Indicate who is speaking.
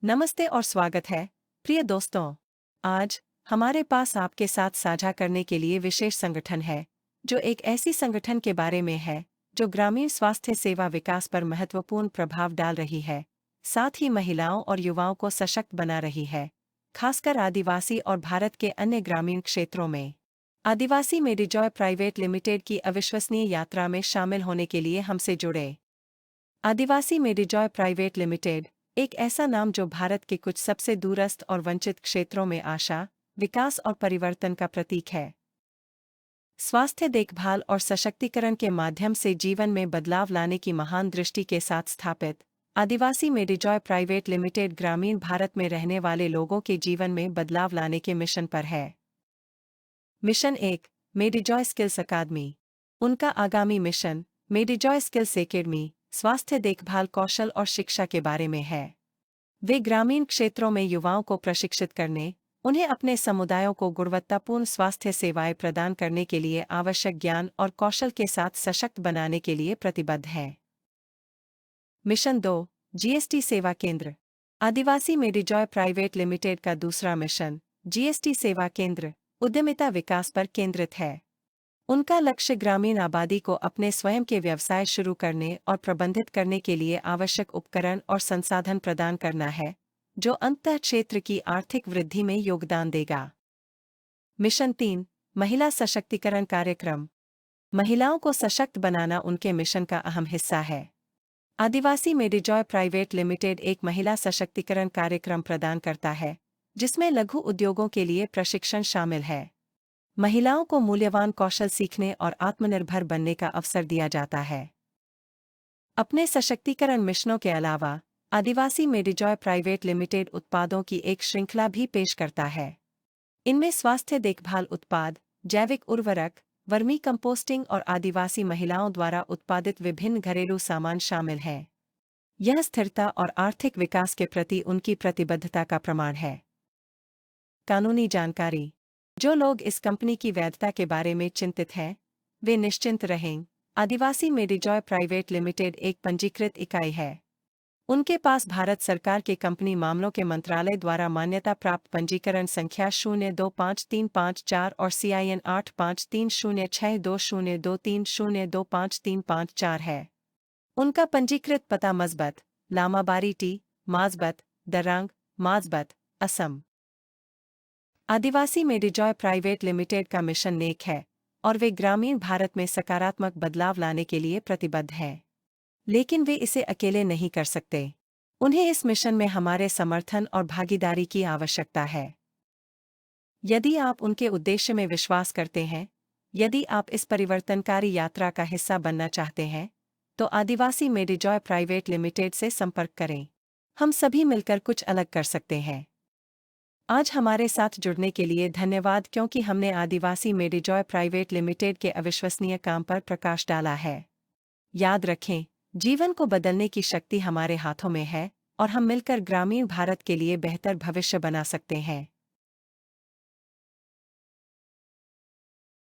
Speaker 1: नमस्ते और स्वागत है, प्रिय दोस्तों। आज हमारे पास आपके साथ साझा करने के लिए विशेष संगठन है, जो एक ऐसी संगठन के बारे में है, जो ग्रामीण स्वास्थ्य सेवा विकास पर महत्वपूर्ण प्रभाव डाल रही है, साथ ही महिलाओं और युवाओं को सशक्त बना रही है, खासकर आदिवासी और भारत के अन्य ग्रामीण क्षेत्रों में। आदिवासी मेडिजॉय प्राइवेट लिमिटेड की अविश्वसनीय यात्रा में शामिल होने के लिए हमसे जुड़े। आदिवासी मेडिजॉय प्राइवेट लिमिटेड एक ऐसा नाम जो भारत के कुछ सबसे दूरस्थ और वंचित क्षेत्रों में आशा, विकास और परिवर्तन का प्रतीक है। स्वास्थ्य देखभाल और सशक्तिकरण के माध्यम से जीवन में बदलाव लाने की महान दृष्टि के साथ स्थापित आदिवासी मेडिजॉय प्राइवेट लिमिटेड ग्रामीण भारत में रहने वाले लोगों के जीवन में बदलाव लाने के मिशन पर है। मिशन 1, मेडिजॉय स्किल्स अकादमी। उनका आगामी मिशन मेडिजॉय स्किल्स एकेडमी स्वास्थ्य देखभाल कौशल और शिक्षा के बारे में है। वे ग्रामीण क्षेत्रों में युवाओं को प्रशिक्षित करने, उन्हें अपने समुदायों को गुणवत्तापूर्ण स्वास्थ्य सेवाएं प्रदान करने के लिए आवश्यक ज्ञान और कौशल के साथ सशक्त बनाने के लिए प्रतिबद्ध हैं। मिशन 2, जीएसटी सेवा केंद्र। आदिवासी मेडिजॉय प्राइवेट लिमिटेड का दूसरा मिशन जीएसटी सेवा केंद्र उद्यमिता विकास पर केंद्रित है। उनका लक्ष्य ग्रामीण आबादी को अपने स्वयं के व्यवसाय शुरू करने और प्रबंधित करने के लिए आवश्यक उपकरण और संसाधन प्रदान करना है, जो अंततः क्षेत्र की आर्थिक वृद्धि में योगदान देगा। मिशन 3, महिला सशक्तिकरण कार्यक्रम। महिलाओं को सशक्त बनाना उनके मिशन का अहम हिस्सा है। आदिवासी मेडिजॉय प्राइवेट लिमिटेड एक महिला सशक्तिकरण कार्यक्रम प्रदान करता है, जिसमें लघु उद्योगों के लिए प्रशिक्षण शामिल है। महिलाओं को मूल्यवान कौशल सीखने और आत्मनिर्भर बनने का अवसर दिया जाता है। अपने सशक्तिकरण मिशनों के अलावा, आदिवासी मेडिजॉय प्राइवेट लिमिटेड उत्पादों की एक श्रृंखला भी पेश करता है। इनमें स्वास्थ्य देखभाल उत्पाद, जैविक उर्वरक, वर्मी कंपोस्टिंग और आदिवासी महिलाओं द्वारा उत्पादित विभिन्न घरेलू सामान शामिल हैं। यह स्थिरता और आर्थिक विकास के प्रति उनकी प्रतिबद्धता का प्रमाण है। कानूनी जानकारी। जो लोग इस कंपनी की वैधता के बारे में चिंतित हैं, वे निश्चिंत रहें। आदिवासी मेडिजॉय प्राइवेट लिमिटेड एक पंजीकृत इकाई है। उनके पास भारत सरकार के कंपनी मामलों के मंत्रालय द्वारा मान्यता प्राप्त पंजीकरण संख्या 0253554 और CIN 8530620230253554 है। उनका पंजीकृत पता मस्बत, लामाबारी टी, माजबत, दरांग, माजबत, असम। आदिवासी मेडिजॉय प्राइवेट लिमिटेड का मिशन नेक है और वे ग्रामीण भारत में सकारात्मक बदलाव लाने के लिए प्रतिबद्ध हैं। लेकिन वे इसे अकेले नहीं कर सकते। उन्हें इस मिशन में हमारे समर्थन और भागीदारी की आवश्यकता है। यदि आप उनके उद्देश्य में विश्वास करते हैं, यदि आप इस परिवर्तनकारी यात्रा का हिस्सा बनना चाहते हैं, तो आदिवासी मेडिजॉय प्राइवेट लिमिटेड से संपर्क करें। हम सभी मिलकर कुछ अलग कर सकते हैं। आज हमारे साथ जुड़ने के लिए धन्यवाद, क्योंकि हमने आदिवासी मेडिजॉय प्राइवेट लिमिटेड के अविश्वसनीय काम पर प्रकाश डाला है। याद रखें, जीवन को बदलने की शक्ति हमारे हाथों में है और हम मिलकर ग्रामीण भारत के लिए बेहतर भविष्य बना सकते हैं।